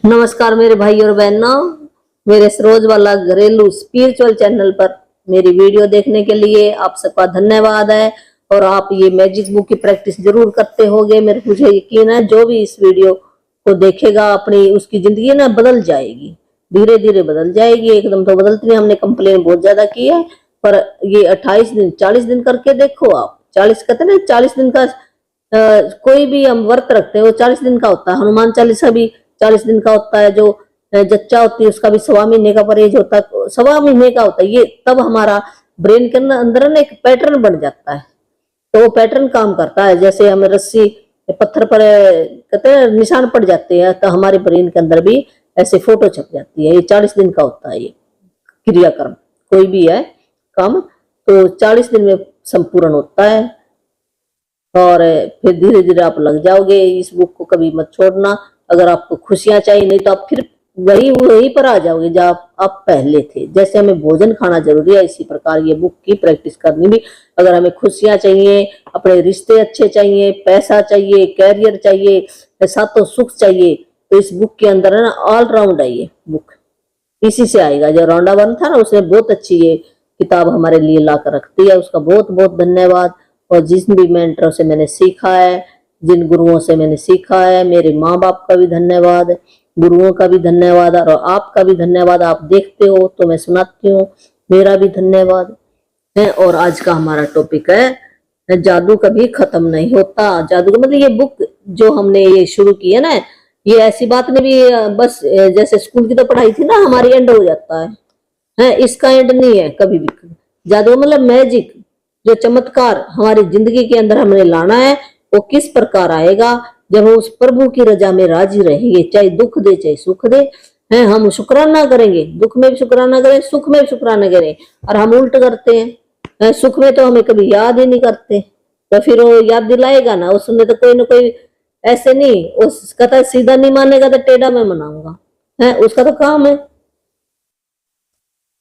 नमस्कार मेरे भाई और बहनों, मेरे सरोज वाला घरेलू स्पिरिचुअल चैनल पर मेरी वीडियो देखने के लिए आप सबका धन्यवाद है। और आप ये मैजिक बुक की प्रैक्टिस जरूर करते होंगे। मेरे मुझे यकीन है जो भी इस वीडियो को देखेगा अपनी उसकी जिंदगी ना बदल जाएगी, धीरे धीरे बदल जाएगी। एकदम तो बदलती नहीं, हमने कंप्लेन बहुत ज्यादा की है, पर ये 28 दिन 40 दिन करके देखो आप। 40 कहते ना 40 दिन का कोई भी हम व्रत रखते हैं वो 40 दिन का होता है। हनुमान चालीसा भी 40 दिन का होता है। जो जच्चा होती है उसका भी 1.25 महीने का परहेज होता है, 1.25 महीने का होता है। ये तब हमारा ब्रेन के अंदर ना एक पैटर्न बन जाता है, तो वो पैटर्न काम करता है। जैसे हमें रस्सी पत्थर पर कहते हैं निशान पड़ जाते हैं, तो हमारे ब्रेन के अंदर भी ऐसे फोटो छप जाती है। ये 40 दिन का होता है ये क्रियाक्रम, कोई भी है काम तो 40 दिन में संपूर्ण होता है। और फिर धीरे धीरे आप लग जाओगे। इस बुक को कभी मत छोड़ना। अगर आपको खुशियां चाहिए, नहीं तो आप फिर वही पर आ जाओगे जहाँ आप पहले थे। जैसे हमें भोजन खाना जरूरी है, इसी प्रकार ये बुक की प्रैक्टिस करनी भी। अगर हमें खुशियां चाहिए, अपने रिश्ते अच्छे चाहिए, पैसा चाहिए, कैरियर चाहिए, साथों सुख चाहिए, तो इस बुक के अंदर है ना ऑलराउंड है ये बुक। इसी से आएगा। जो रौंडा वन था ना, उसने बहुत अच्छी ये किताब हमारे लिए ला कर रखती है। उसका बहुत बहुत धन्यवाद। और जिन भी मेंटरों से मैंने सीखा है, जिन गुरुओं से मैंने सीखा है, मेरे माँ बाप का भी धन्यवाद, गुरुओं का भी धन्यवाद, और आपका भी धन्यवाद। आप देखते हो तो मैं सुनाती हूँ, मेरा भी धन्यवाद है। और आज का हमारा टॉपिक है जादू कभी खत्म नहीं होता। जादू का मतलब ये बुक जो हमने ये शुरू की है ना, ये ऐसी बात नहीं भी बस जैसे स्कूल की तो पढ़ाई थी ना हमारी एंड हो जाता है, इसका एंड नहीं है कभी भी। जादू मतलब मैजिक, जो चमत्कार हमारी जिंदगी के अंदर हमने लाना है, वो किस प्रकार आएगा जब हम उस प्रभु की रजा में राजी रहेंगे। चाहे दुख दे चाहे सुख दे, हैं हम शुक्राना करेंगे। दुख में भी शुक्राना करें, सुख में भी शुक्राना करें। और हम उल्ट करते हैं, सुख में तो हमें कभी याद ही नहीं करते, तो फिर वो याद दिलाएगा ना। उसमें तो कोई ना कोई ऐसे नहीं, उसका तो सीधा नहीं मानेगा तो टेढ़ा मैं मनाऊंगा, है उसका तो काम है,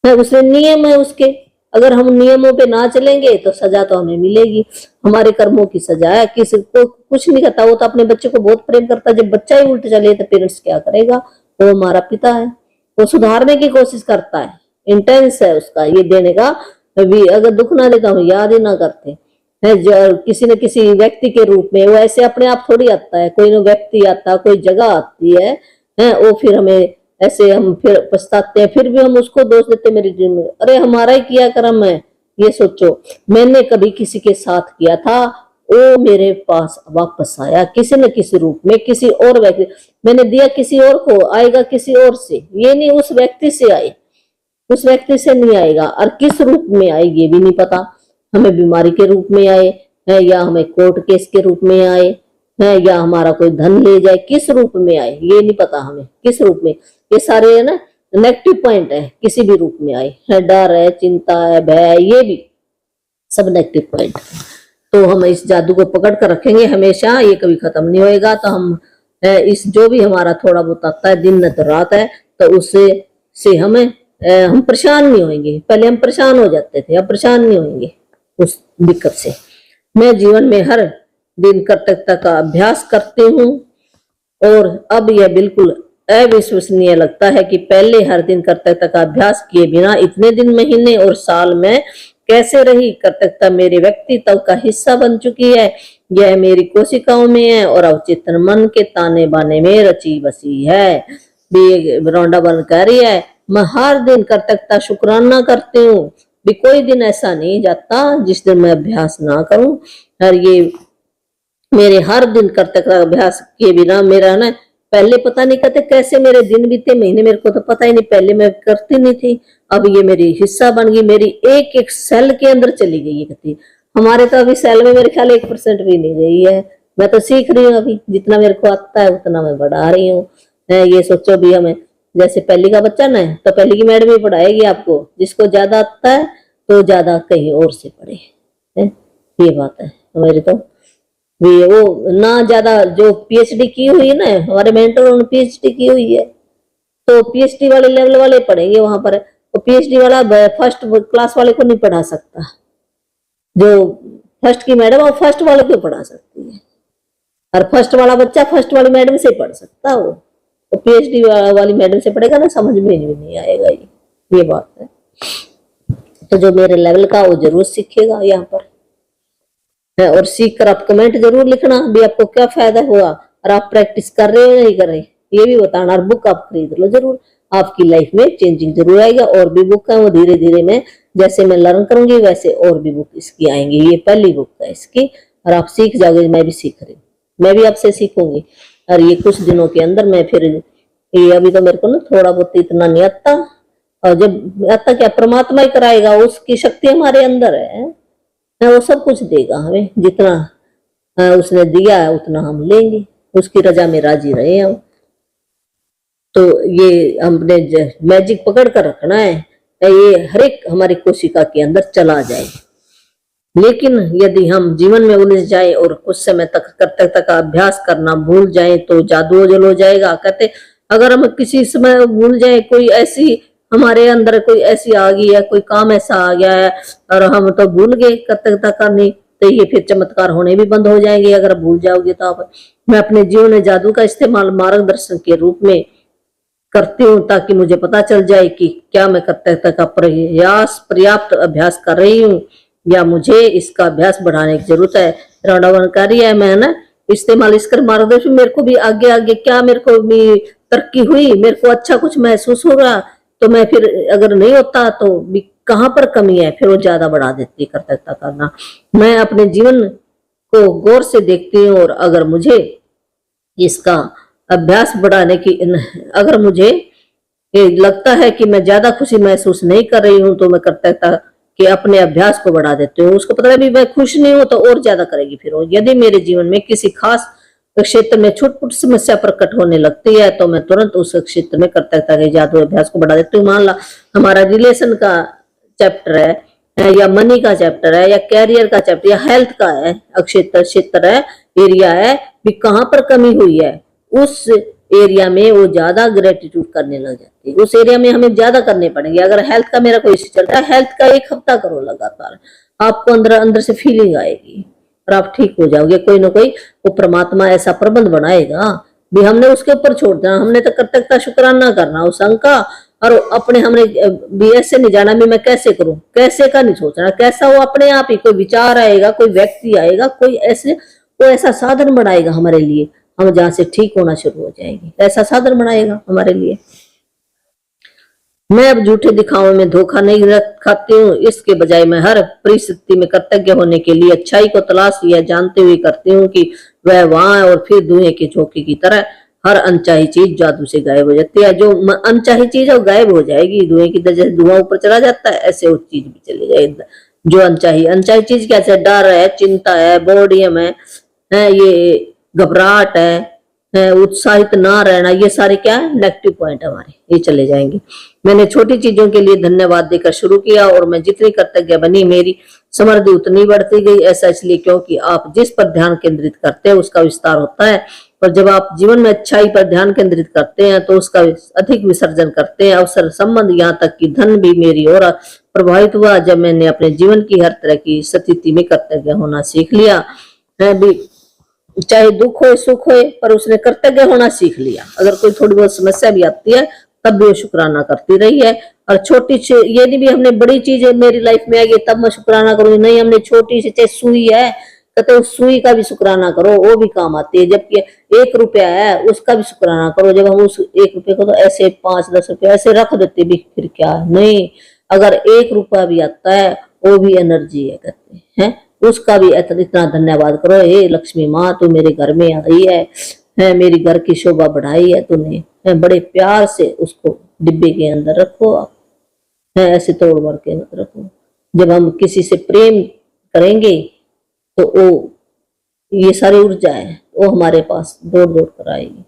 उसमें नियम है उसके। अगर हम नियमों पे ना चलेंगे तो सजा तो हमें मिलेगी, हमारे कर्मों की सजा है। किसी को कुछ नहीं कहता, वो तो अपने बच्चे को बहुत प्रेम करता है। जब बच्चा ही उल्ट चले तो पेरेंट्स क्या करेगा? वो हमारा पिता है, वो सुधारने की कोशिश करता है, इंटेंस है उसका ये देने का भी। अगर दुख ना दे तो हम याद ही ना करते है। जो किसी न किसी व्यक्ति के रूप में, वो ऐसे अपने आप थोड़ी आता है, कोई ना व्यक्ति आता, कोई जगह आती है, वो फिर हमें ऐसे हम फिर पछताते हैं, फिर भी हम उसको दोष देते मेरी ड्रीम में। अरे हमारा ही किया कर्म है। ये सोचो, मैंने कभी किसी के साथ किया था, वो मेरे पास वापस आया किसी न किसी रूप में, किसी और व्यक्ति मैंने दिया, किसी और को आएगा, किसी और से। ये नहीं उस व्यक्ति से आए, उस व्यक्ति से नहीं आएगा। और किस रूप में आए ये भी नहीं पता। हमें बीमारी के रूप में आए है, या हमें कोर्ट केस के रूप में आए है, या हमारा कोई धन ले जाए, किस रूप में आए ये नहीं पता हमें, किस रूप में। ये सारे है ना नेगेटिव पॉइंट है, किसी भी रूप में आए है। डर है, चिंता है, भय, ये भी सब नेगेटिव पॉइंट। तो हम इस जादू को पकड़ कर रखेंगे हमेशा, ये कभी खत्म नहीं होएगा। तो हम इस जो भी हमारा थोड़ा बहुत आता है, दिन न तो रात है, तो उससे से हम परेशान नहीं होंगे। पहले हम परेशान हो जाते थे, अब परेशान नहीं होंगे उस दिक्कत से। मैं जीवन में हर दिन कर्तव्यता का अभ्यास करती हूँ, और अब यह बिल्कुल अविश्वसनीय लगता है कि पहले हर दिन कर्तव्यता का अभ्यास किए बिना इतने दिन, महीने और साल में कैसे रही। कर्तव्यता मेरे व्यक्तित्व का हिस्सा बन चुकी है, यह मेरी कोशिकाओं में है और अवचेतन मन के ताने बाने में रची बसी है। रौंडा बन कह रही है, मैं हर दिन कर्तव्यता शुक्राना करती हूँ, भी कोई दिन ऐसा नहीं जाता जिस दिन मैं अभ्यास ना करूं। और ये मेरे हर दिन कर्तव्य अभ्यास किए बिना मेरा ना पहले पता नहीं कहते कैसे मेरे दिन बीते, महीने, मेरे को तो पता ही नहीं, पहले मैं करती नहीं थी। अब ये मेरी हिस्सा बन गई, मेरी एक एक सेल के अंदर चली गई ये कहती। हमारे तो अभी सेल में मेरे ख्याल 1% भी नहीं गई है। मैं तो सीख रही हूँ अभी, जितना मेरे को आता है उतना मैं बढ़ा रही हूँ। ये सोचो भी, हमें जैसे पहली का बच्चा ना है तो पहली की मैडम ही पढ़ाएगी आपको, जिसको ज्यादा आता है तो ज्यादा कहीं और से पढ़े, ये बात है मेरी। तो भी वो ना ज्यादा जो पीएचडी की हुई है ना, हमारे मेंटर उन्होंने पीएचडी की हुई है, तो पीएचडी वाले लेवल वाले पढ़ेंगे वहां पर। तो पीएचडी वाला फर्स्ट क्लास वाले को नहीं पढ़ा सकता, जो फर्स्ट की मैडम वो फर्स्ट वाले को पढ़ा सकती है, और फर्स्ट वाला बच्चा फर्स्ट वाली मैडम से पढ़ सकता वो। तो पीएचडी वाली मैडम से पढ़ेगा ना, समझ में भी नहीं आएगा ये बात है। तो जो मेरे लेवल का वो जरूर सीखेगा यहाँ पर है। और सीख कर आप कमेंट जरूर लिखना भी आपको क्या फायदा हुआ, और आप प्रैक्टिस कर रहे हो या नहीं कर रहे ये भी बताना। और बुक आप खरीद लो जरूर, आपकी लाइफ में चेंजिंग जरूर आएगा। और भी बुक है वो धीरे धीरे मैं जैसे मैं लर्न करूंगी वैसे और भी बुक इसकी आएंगी। ये पहली बुक है इसकी, और आप सीख जाओगे। मैं भी सीख रही हूँ, मैं भी आपसे सीखूंगी। और ये कुछ दिनों के अंदर मैं फिर ये अभी तो मेरे को ना थोड़ा बहुत इतना नहीं आता, और जब आता क्या परमात्मा ही कराएगा, उसकी शक्ति हमारे अंदर है, वो सब कुछ देगा हमें। जितना उसने दिया है उतना हम लेंगे, उसकी रजा में राजी रहे हम। तो ये हमने मैजिक पकड़ कर रखना है, ये हर एक हमारी कोशिका के अंदर चला जाए। लेकिन यदि हम जीवन में उलझ जाए और कुछ समय तक कर्तव्यता का अभ्यास करना भूल जाए तो जादू ओझल हो जाएगा। कहते अगर हम किसी समय भूल जाए, कोई ऐसी हमारे अंदर कोई ऐसी आ गई है, कोई काम ऐसा आ गया है और हम तो भूल गए कर्तव्यता करनी, तो ये फिर चमत्कार होने भी बंद हो जाएंगे अगर भूल जाओगे तो आप। मैं अपने जीवन में जादू का इस्तेमाल मार्गदर्शन के रूप में करती हूँ, ताकि मुझे पता चल जाए कि क्या मैं कर्तव्यता का पर्याप्त अभ्यास कर रही हूँ या मुझे इसका अभ्यास बढ़ाने की जरूरत है। रणवनकारी है मैं ना इस्तेमाल इसकर मार्गदर्शन, मेरे को भी आगे आगे क्या मेरे को भी तरक्की हुई, मेरे को अच्छा कुछ महसूस होगा, तो मैं फिर अगर नहीं होता तो भी कहाँ पर कमी है, फिर वो ज्यादा बढ़ा देती है कर्तव्यता करना। मैं अपने जीवन को गौर से देखती हूँ, और अगर मुझे इसका अभ्यास बढ़ाने की अगर मुझे ये लगता है कि मैं ज्यादा खुशी महसूस नहीं कर रही हूँ, तो मैं कर्तव्यता के अपने अभ्यास को बढ़ा देती हूँ। उसको पता है भी मैं खुश नहीं हूँ तो और ज्यादा करेगी फिर वो। यदि मेरे जीवन में किसी खास क्षेत्र में छोटी समस्या प्रकट होने लगती है तो मैं तुरंत उस क्षेत्र में कर्तव्यता के जादू अभ्यास को बढ़ा देती हूँ। मान ला हमारा रिलेशन का चैप्टर है, या मनी का चैप्टर है, या कैरियर का चैप्टर, या हेल्थ का है क्षेत्र है, एरिया है, भी कहाँ पर कमी हुई है उस एरिया में वो ज्यादा ग्रेटिट्यूड करने लग जाती है। उस एरिया में हमें ज्यादा करने पड़ेंगे। अगर हेल्थ का मेरा कोई इश्यू चल रहा है, हेल्थ का 1 हफ्ता करो लगातार, आपको अंदर अंदर से फीलिंग आएगी और आप ठीक हो जाओगे। कोई ना कोई वो परमात्मा ऐसा प्रबंध बनाएगा भी, हमने उसके ऊपर छोड़ देना। हमने तो कर्तव्यता शुक्राना करना उस अंक का, और अपने हमने भी ऐसे नहीं जाना भी मैं कैसे करूं, कैसे का नहीं सोचना, कैसा वो अपने आप ही कोई विचार आएगा, कोई व्यक्ति आएगा, कोई ऐसे वो ऐसा साधन बनाएगा हमारे लिए, हम जहां से ठीक होना शुरू हो जाएंगे, ऐसा साधन बनाएगा हमारे लिए। मैं अब झूठे दिखावे में धोखा नहीं खाती हूँ, इसके बजाय मैं हर परिस्थिति में कृतज्ञ होने के लिए अच्छाई को तलाश यह जानते हुए करती हूँ कि वह वहां है, और फिर धुएं के झोंके की तरह हर अनचाही चीज जादू से गायब हो जाती है। जो अनचाही चीज है वो गायब हो जाएगी, धुएं की तरह धुआं ऊपर चला जाता है ऐसे वो चीज भी चली जाएगी। जो अनचाही चीज कैसे, डर है, चिंता है, बोर्डियम है, ये घबराहट है, उत्साहित ना रहना, ये सारे क्या है नेगेटिव पॉइंट हमारे, ये चले जाएंगे। मैंने छोटी चीजों के लिए धन्यवाद देकर शुरू किया, और मैं जितनी कृतज्ञ बनी मेरी समृद्धि उतनी बढ़ती गई। ऐसा इसलिए क्योंकि आप जिस पर ध्यान केंद्रित करते हैं उसका विस्तार होता है, और जब आप जीवन में अच्छाई पर ध्यान केंद्रित करते हैं तो उसका अधिक विसर्जन करते हैं। अवसर, संबंध, यहाँ तक कि धन भी मेरी ओर प्रभावित हुआ जब मैंने अपने जीवन की हर तरह की स्थिति में कृतज्ञ होना सीख लिया। मैं भी चाहे दुख हो सुख हो, पर उसने कृतज्ञ होना सीख लिया। अगर कोई थोड़ी बहुत समस्या भी आती है तब भी वो शुक्राना करती रही है। और छोटी ये नहीं भी हमने बड़ी चीज मेरी लाइफ में आएगी तब मैं शुक्राना करूंगी, नहीं, हमने छोटी सी चाहे सुई है, कहते उस सुई का भी शुक्राना करो, वो भी काम आती है। जबकि 1 रुपया है उसका भी शुक्राना करो। जब हम उस 1 रुपये को तो ऐसे 5-10 रुपये ऐसे रख देते भी, फिर क्या नहीं, अगर 1 रुपया भी आता है वो भी एनर्जी है, कहते हैं, उसका भी इतना धन्यवाद करो। हे लक्ष्मी माँ, तू मेरे घर में आई है, मेरी घर की शोभा बढ़ाई है तूने, बड़े प्यार से उसको डिब्बे के अंदर रखो आप, ऐसे तोड़ मर के मत रखो। जब हम किसी से प्रेम करेंगे तो वो ये सारी ऊर्जा है वो हमारे पास दौड़ दौड़ कर आएगी।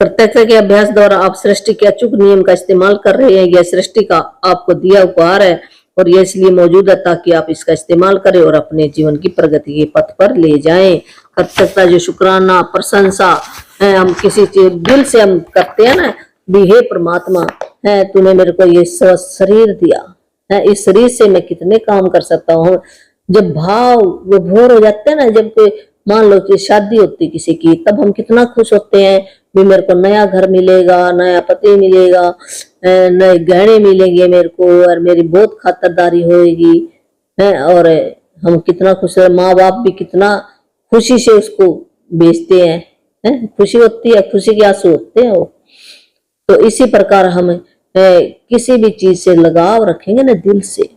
प्रत्यक्ष के अभ्यास द्वारा आप सृष्टि के अचूक नियम का इस्तेमाल कर रहे हैं। यह सृष्टि का आपको दिया उपहार है, और यह इसलिए मौजूद है ताकि आप इसका इस्तेमाल करें और अपने जीवन की प्रगति के पथ पर ले जाएं। कृतज्ञता, जो शुक्राना, प्रशंसा है, हम किसी चीज दिल से हम करते हैं ना, भी हे परमात्मा है, तूने मेरे को ये स्वस्थ शरीर दिया है, इस शरीर से मैं कितने काम कर सकता हूँ। जब भाव वो भोर हो जाते हैं ना, जब कोई मान लो कि शादी होती किसी की, तब हम कितना खुश होते हैं भी मेरे को नया घर मिलेगा, नया पति मिलेगा, नए गहने मिलेंगे मेरे को, और मेरी बहुत खातिरदारी होगी है। और हम कितना खुश है, माँ बाप भी कितना खुशी से उसको बेचते हैं, खुशी होती है, खुशी के आंसू होते हैं वो। तो इसी प्रकार हम किसी भी चीज से लगाव रखेंगे ना दिल से,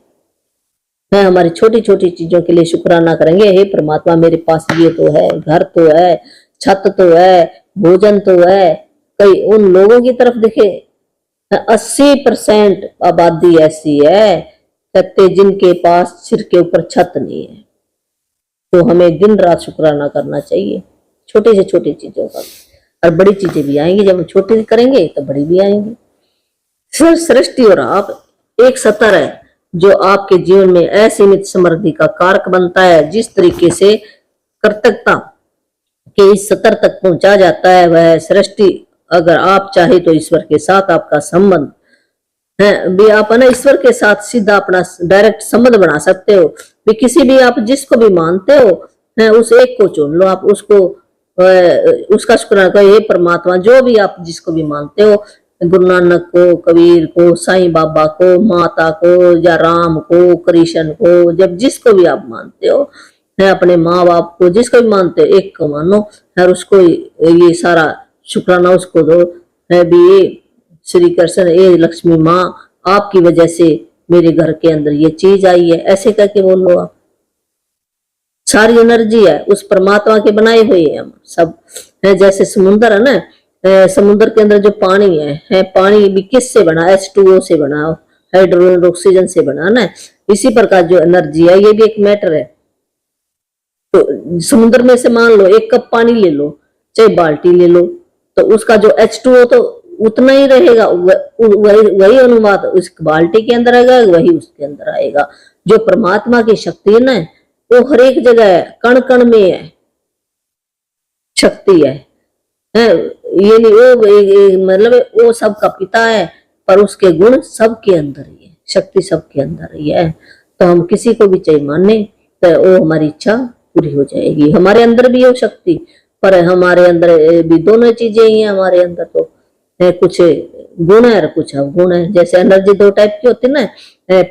है हमारी छोटी छोटी चीजों के लिए शुक्राना करेंगे, हे परमात्मा मेरे पास ये तो है, घर तो है, छत तो है, भोजन तो है। कई उन लोगों की तरफ देखे 80% आबादी ऐसी है कहते जिनके पास सिर के ऊपर छत नहीं है। तो हमें दिन रात शुक्राना करना चाहिए छोटी से छोटी चीजों का, और बड़ी चीजें भी आएंगी। जब हम छोटी करेंगे तो बड़ी भी आएंगी। सृष्टि और आप एक सतर है जो आपके जीवन में असीमित समृद्धि का कारक बनता है। जिस तरीके से कृतज्ञता के इस सतर तक पहुंचा जाता है वह सृष्टि, अगर आप चाहे तो ईश्वर के साथ आपका संबंध है भी, आप ना ईश्वर के साथ सीधा अपना डायरेक्ट संबंध बना सकते हो भी। किसी भी आप जिसको भी मानते हो है उस एक को चुन लो, आप उसको उसका शुक्राना करो, हे परमात्मा जो भी आप जिसको भी मानते हो, गुरु नानक को, कबीर को, साईं बाबा को, माता को, या राम को, कृष्ण को, जब जिसको भी आप मानते हो है, अपने माँ बाप को, जिसको भी मानते हो एक को मानो और उसको ये सारा शुक्राना उसको दो है भी। श्री कृष्ण, ये लक्ष्मी माँ आपकी वजह से मेरे घर के अंदर ये चीज आई है, ऐसे करके बोलो आप। सारी एनर्जी है उस परमात्मा के बनाए हुए हैं हम सब है। जैसे समुद्र है ना, समुद्र के अंदर जो पानी है पानी भी किस से बना, H2O से बना, हाइड्रोजन ऑक्सीजन से बना ना। इसी प्रकार जो एनर्जी है ये भी एक मैटर है। तो समुद्र में से मान लो एक कप पानी ले लो, चाहे बाल्टी ले लो, तो उसका जो H2O तो उतना ही रहेगा, वही अनुवाद उस बाल्टी के अंदर आएगा, वही उसके अंदर आएगा। जो परमात्मा की शक्ति है ना वो हर एक जगह है, कण कण में है शक्ति है। ये नहीं वो मतलब वो सबका पिता है, पर उसके गुण सबके अंदर ही है, शक्ति सबके अंदर ही है। तो हम किसी को भी चाहिए माने तो वो हमारी इच्छा पूरी हो जाएगी। हमारे अंदर भी हो शक्ति, पर हमारे अंदर भी दोनों चीजें ही हैं। हमारे अंदर तो कुछ गुण है और कुछ अवगुण है। जैसे एनर्जी दो टाइप की होती है ना,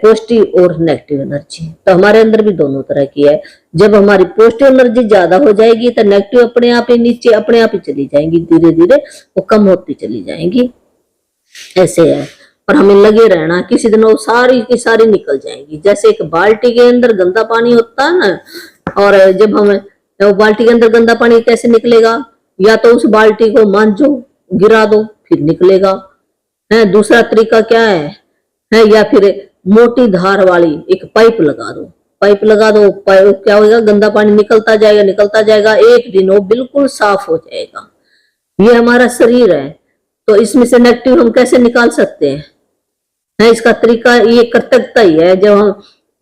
पॉजिटिव और नेगेटिव एनर्जी, तो हमारे अंदर भी दोनों तरह की है। जब हमारी पॉजिटिव एनर्जी ज्यादा हो जाएगी तो नेगेटिव अपने आप ही नीचे अपने आप ही चली जाएंगी, धीरे धीरे वो कम होती चली जाएंगी। ऐसे है, और हमें लगे रहना, किसी दिन वो सारी की सारी निकल जाएंगी। जैसे एक बाल्टी के अंदर गंदा पानी होता है ना, और जब हम बाल्टी के अंदर गंदा पानी कैसे निकलेगा, या तो उस बाल्टी को मांझो, गिरा दो, फिर निकलेगा है। दूसरा तरीका क्या है, या फिर मोटी धार वाली एक पाइप लगा दो, पाइप लगा दो, पाइप क्या होगा, गंदा पानी निकलता जाएगा निकलता जाएगा, एक दिन वो बिल्कुल साफ हो जाएगा। ये हमारा शरीर है, तो इसमें से नेगेटिव हम कैसे निकाल सकते हैं, इसका तरीका ये कृतज्ञता ही है। जब हम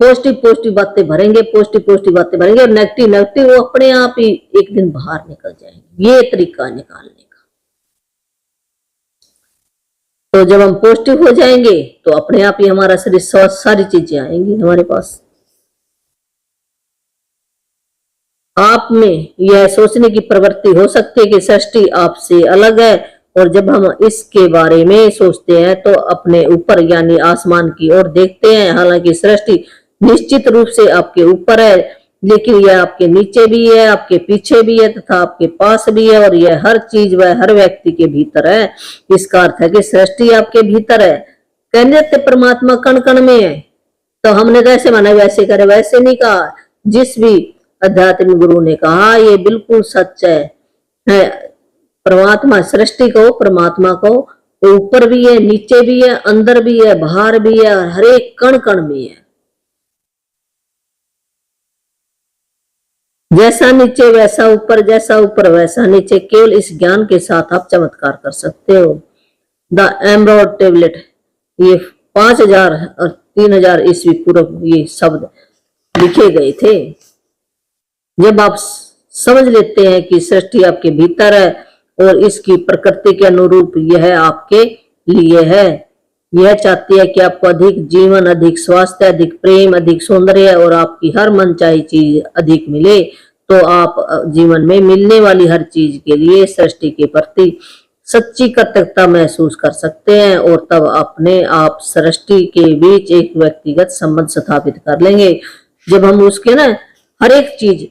पॉजिटिव पॉजिटिव बातें भरेंगे, पॉजिटिव बातें भरेंगे, और नेगेटिव नेगेटिव वो अपने आप ही एक दिन बाहर निकल जाएंगे। ये तरीका निकालने का। तो जब हम पॉजिटिव हो जाएंगे तो अपने आप ही हमारा शरीर सारी चीजें आएंगी हमारे पास। आप में यह सोचने की प्रवृत्ति हो सकती है कि सृष्टि आपसे अलग है, और जब हम इसके बारे में सोचते हैं तो अपने ऊपर यानी आसमान की ओर देखते हैं। हालांकि सृष्टि निश्चित रूप से आपके ऊपर है, लेकिन यह आपके नीचे भी है, आपके पीछे भी है, तथा आपके पास भी है, और यह हर चीज व हर व्यक्ति के भीतर है। इसका अर्थ है कि सृष्टि आपके भीतर है। कहने थे परमात्मा कण कण में है, तो हमने कैसे माना वैसे करे, वैसे नहीं कहा। जिस भी अध्यात्मिक गुरु ने कहा ये बिल्कुल सच है। परमात्मा सृष्टि को, परमात्मा को ऊपर भी है, नीचे भी है, अंदर भी है, बाहर भी है, हर एक कण कण में है। जैसा नीचे वैसा ऊपर, जैसा ऊपर वैसा नीचे। केवल इस ज्ञान के साथ आप चमत्कार कर सकते हो। द एमरल्ड टेबलेट, ये 5000 और 3000 ईस्वी पूर्व ये शब्द लिखे गए थे। जब आप समझ लेते हैं कि सृष्टि आपके भीतर है और इसकी प्रकृति के अनुरूप यह आपके लिए है, यह चाहती है कि आपको अधिक जीवन, अधिक स्वास्थ्य, अधिक प्रेम, अधिक सौंदर्य और आपकी हर मनचाही चीज अधिक मिले, तो आप जीवन में मिलने वाली हर चीज के लिए सृष्टि के प्रति सच्ची कृतज्ञता महसूस कर सकते हैं, और तब अपने आप सृष्टि के बीच एक व्यक्तिगत संबंध स्थापित कर लेंगे। जब हम उसके ना हर एक चीज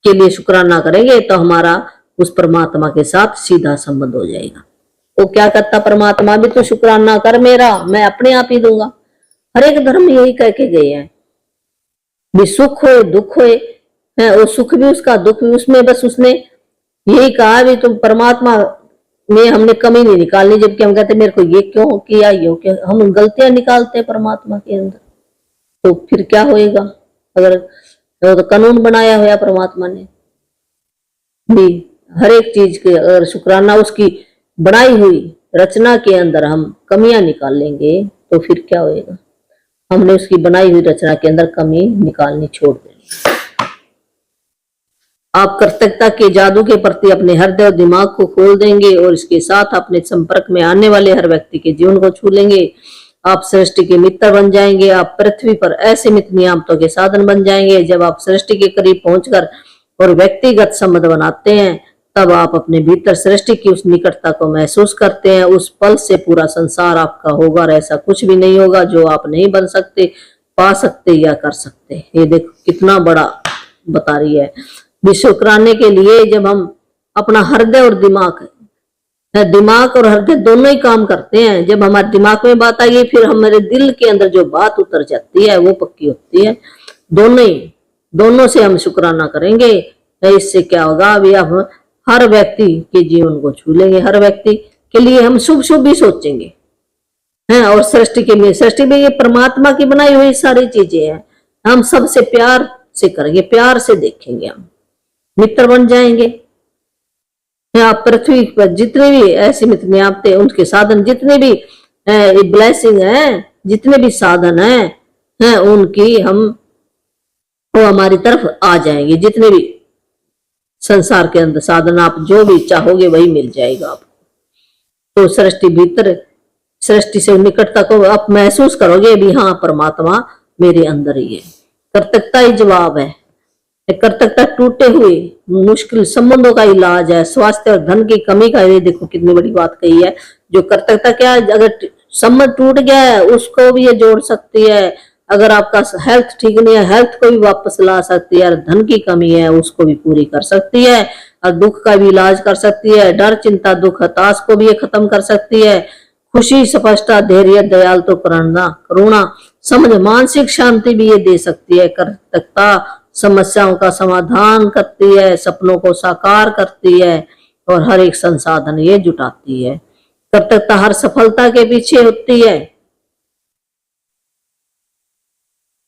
के लिए शुक्राना करेंगे तो हमारा उस परमात्मा के साथ सीधा संबंध हो जाएगा। वो क्या कहता परमात्मा, भी तो शुक्राना कर मेरा, मैं अपने आप ही दूंगा। हर एक धर्म में यही कह के गए हैं, भी सुख हो दुख हो है, वो सुख भी उसका दुख भी उसमें, बस उसने यही कहा भी तुम परमात्मा में हमने कमी नहीं निकालनी। जबकि हम कहते मेरे को ये क्यों किया, ये क्यों, हम गलतियां निकालते हैं परमात्मा के अंदर, तो फिर क्या होएगा। अगर तो कानून बनाया हुआ परमात्मा ने भी, हर एक चीज के अगर शुक्राना उसकी बनाई हुई रचना के अंदर हम कमियां निकाल लेंगे तो फिर क्या होएगा। हमने उसकी बनाई हुई रचना के अंदर कमी निकालनी छोड़ देनी। आप कृतज्ञता के जादू के प्रति अपने हृदय और दिमाग को खोल देंगे और इसके साथ अपने संपर्क में आने वाले हर व्यक्ति के जीवन को छू लेंगे। आप सृष्टि के मित्र बन जाएंगे। आप पृथ्वी पर ऐसे मित्र नियामतों के साधन बन जाएंगे। जब आप सृष्टि के करीब पहुंचकर और व्यक्तिगत संबंध बनाते हैं तब आप अपने भीतर सृष्टि की उस निकटता को महसूस करते हैं। उस पल से पूरा संसार आपका होगा और ऐसा कुछ भी नहीं होगा जो आप नहीं बन सकते, पा सकते या कर सकते। ये देखो कितना बड़ा बता रही है। विश्व कराने के लिए जब हम अपना हृदय और दिमाग और हृदय दोनों ही काम करते हैं, जब हमारे दिमाग में बात आई फिर हमारे दिल के अंदर जो बात उतर जाती है वो पक्की होती है। दोनों से हम शुक्राना करेंगे। इससे क्या होगा, अभी हम हर व्यक्ति के जीवन को छू लेंगे। हर व्यक्ति के लिए हम शुभ शुभ भी सोचेंगे हैं। और सृष्टि में ये परमात्मा की बनाई हुई सारी चीजें हैं। हम सबसे प्यार से करेंगे, प्यार से देखेंगे, हम मित्र बन जाएंगे। आप पृथ्वी पर जितने भी ऐसे मित्र नियामतें, उनके साधन जितने भी ब्लेसिंग है, जितने भी साधन हैं उनकी हम वो हमारी तरफ आ जाएंगे। जितने भी संसार के अंदर साधन आप जो भी चाहोगे वही मिल जाएगा आपको। तो सृष्टि से निकटता को आप महसूस करोगे भी, हाँ परमात्मा मेरे अंदर ही है। कृतज्ञता ही जवाब है। कृतज्ञता टूटे हुए मुश्किल संबंधों का इलाज है। स्वास्थ्य और धन की कमी का, ये देखो कितनी बड़ी बात कही है। जो कृतज्ञता क्या है, अगर संबंध टूट गया है उसको भी ये जोड़ सकती है। अगर आपका हेल्थ ठीक नहीं है, हेल्थ को भी वापस ला सकती है। धन की कमी है उसको भी पूरी कर सकती है, और दुख का भी इलाज कर सकती है। डर चिंता दुख हताश को भी ये खत्म कर सकती है। खुशी स्पष्टता धैर्य दयाल तो करुणा समझ मानसिक शांति भी ये दे सकती है। कृतज्ञता समस्याओं का समाधान करती है, सपनों को साकार करती है और हर एक संसाधन ये जुटाती है। कृतज्ञता हर सफलता के पीछे होती है।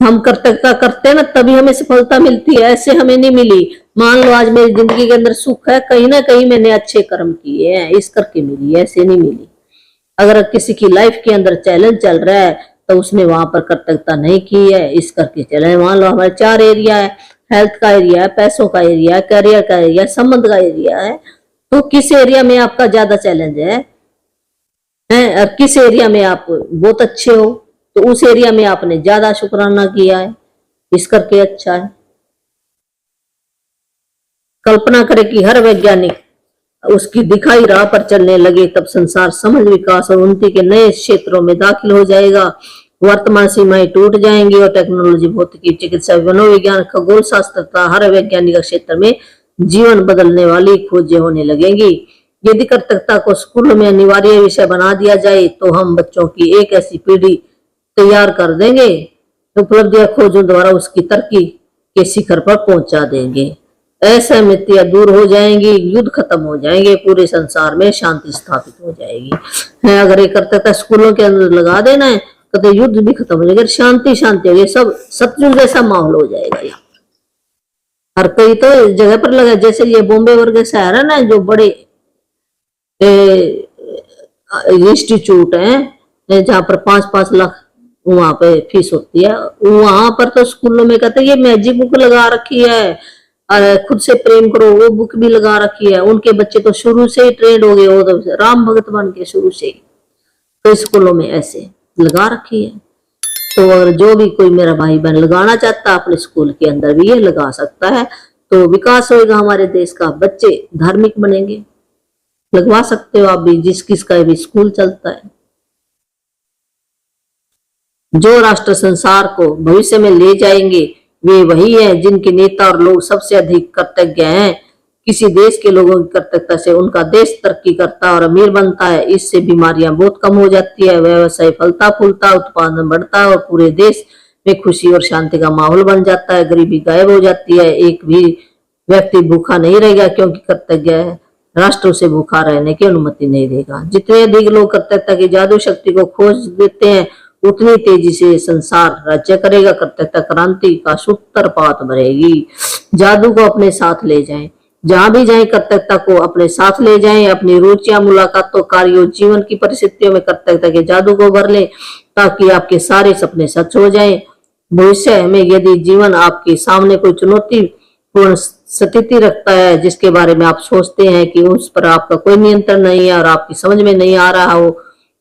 हम कृतज्ञता करते हैं ना तभी हमें सफलता मिलती है, ऐसे हमें नहीं मिली। मान लो आज मेरी जिंदगी के अंदर सुख है, कहीं ना कहीं मैंने अच्छे कर्म किए हैं इस करके मिली, ऐसे नहीं मिली। अगर किसी की लाइफ के अंदर चैलेंज चल रहा है तो उसने वहां पर कृतज्ञता नहीं की है इस करके चैलेंज। मान लो हमारे 4 एरिया है, हेल्थ का एरिया है, पैसों का एरिया है, करियर का एरिया, संबंध का एरिया है, तो किस एरिया में आपका ज्यादा चैलेंज है और किस एरिया में आप बहुत अच्छे हो, तो उस एरिया में आपने ज्यादा शुक्राना किया है इस करके अच्छा है। कल्पना करें कि हर वैज्ञानिक उसकी दिखाई राह पर चलने लगे, तब संसार समझ विकास और उन्नति के नए क्षेत्रों में दाखिल हो जाएगा। वर्तमान सीमाएं टूट जाएंगी और टेक्नोलॉजी, भौतिकी, चिकित्सा, मनोविज्ञान, खगोल शास्त्र तथा हर वैज्ञानिक क्षेत्र में जीवन बदलने वाली खोजें होने लगेंगी। यदि कृतज्ञता को स्कूलों में अनिवार्य विषय बना दिया जाए तो हम बच्चों की एक ऐसी पीढ़ी तैयार कर देंगे, उपलब्धियां खोजों द्वारा उसकी तरक्की के शिखर पर पहुंचा देंगे। असहमतियां दूर हो जाएंगी, युद्ध खत्म हो जाएंगे, पूरे संसार में शांति स्थापित हो जाएगी। अगर ये कृतज्ञता स्कूलों के अंदर लगा देना है तो युद्ध भी खत्म हो जाएगा, शांति होगी, सब सतयुग जैसा माहौल हो जाएगा। यहाँ हर कई तो जगह पर लगा, जैसे ये बॉम्बे वर्ग शहर है ना, जो बड़े इंस्टीट्यूट है जहाँ पर 5-5 लाख वहां पे फीस होती है, वहां पर तो स्कूलों में कहते हैं ये मैजिक बुक लगा रखी है, खुद से प्रेम करो वो बुक भी लगा रखी है। उनके बच्चे तो शुरू से ही ट्रेंड हो गए, वो तो राम भगत बन के शुरू से ही, तो स्कूलों में ऐसे लगा रखी है। तो अगर जो भी कोई मेरा भाई बहन लगाना चाहता है अपने स्कूल के अंदर भी ये लगा सकता है। तो विकास होएगा हमारे देश का, बच्चे धार्मिक बनेंगे। लगवा सकते हो आप भी, जिस किसका भी स्कूल चलता है। जो राष्ट्र संसार को भविष्य में ले जाएंगे वे वही है जिनके नेता और लोग सबसे अधिक कृतज्ञ हैं। किसी देश के लोगों की कृतज्ञता से उनका देश तरक्की करता है और अमीर बनता है। इससे बीमारियां बहुत कम हो जाती है, व्यवसाय फलता फूलता, उत्पादन बढ़ता है और पूरे देश में खुशी और शांति का माहौल बन जाता है। गरीबी गायब हो जाती है, एक भी व्यक्ति भूखा नहीं रहेगा, क्योंकि कृतज्ञ राष्ट्र उसे भूखा रहने की अनुमति नहीं देगा। जितने अधिक लोग कृतज्ञता की जादू शक्ति को खोज देते हैं उतनी तेजी से संसार राज्य करेगा। कृतज्ञता क्रांति का सूत्रपात भरेगी। जादू को अपने साथ ले जाएं, जहां भी जाएं कृतज्ञता को अपने साथ ले जाएं। अपनी रुचियां, मुलाकातों, कार्यों, जीवन की परिस्थितियों में कृतज्ञता के जादू को भर लें ताकि आपके सारे सपने सच हो जाएं। भविष्य में यदि जीवन आपके सामने कोई चुनौतीपूर्ण स्थिति रखता है जिसके बारे में आप सोचते हैं कि उस पर आपका कोई नियंत्रण नहीं है और आपकी समझ में नहीं आ रहा हो,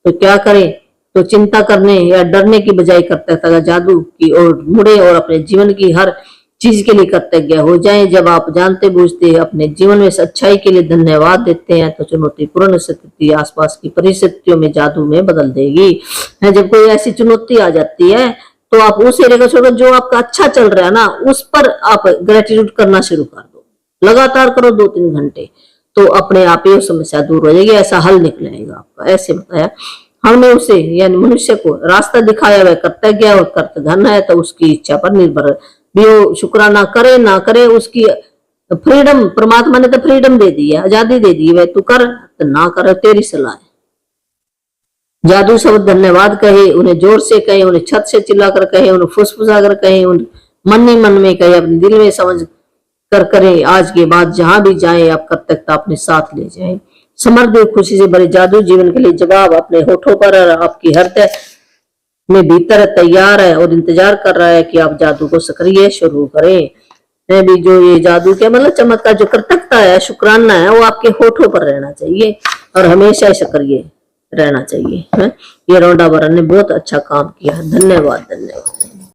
तो क्या करें? तो चिंता करने या डरने की बजाय कृतज्ञता का जादू की ओर मुड़े और अपने जीवन की हर चीज के लिए कृतज्ञ हो जाएं। जब आप जानते बूझते अपने जीवन में अच्छाई के लिए धन्यवाद देते हैं तो चुनौतीपूर्ण स्थिति आसपास की परिस्थितियों में जादू में बदल देगी। जब कोई ऐसी चुनौती आ जाती है तो आप उस एरिया को छोड़कर जो आपका अच्छा चल रहा है ना, उस पर आप ग्रेटिट्यूड करना शुरू कर दो। लगातार करो 2-3 घंटे, तो अपने आप ही समस्या दूर हो जाएगी, ऐसा हल निकलेगा आपका। ऐसे बताया हमने उसे यानी मनुष्य को रास्ता दिखाया, वह कृतज्ञ और कृतघ्न है, तो उसकी इच्छा पर निर्भर भी वो शुक्राना करे ना करे, उसकी फ्रीडम, परमात्मा ने तो फ्रीडम दे दी है, आजादी दे दी है, वह तू कर ना कर, तेरी सलाह है। जादू शब्द धन्यवाद कहे, उन्हें जोर से कहे, उन्हें छत से चिल्लाकर कहे, उन्हें फुसफुसा कर कहे, उन्हें मन ही मन में कहे, अपने दिल में समझ कर करें। आज के बाद जहां भी जाए आप कृतज्ञता अपने साथ ले जाएं। समृद्ध खुशी से भरे जादू जीवन के लिए जवाब अपने होठों पर और आपकी हृदय में भीतर तैयार है और इंतजार कर रहा है कि आप जादू को सक्रिय शुरू करें। मैं भी जो ये जादू के मतलब चमत्कार जो कृतज्ञता है, शुक्राना है, वो आपके होठों पर रहना चाहिए और हमेशा सक्रिय रहना चाहिए। ये रौंडा बरन ने बहुत अच्छा काम किया। धन्यवाद, धन्यवाद।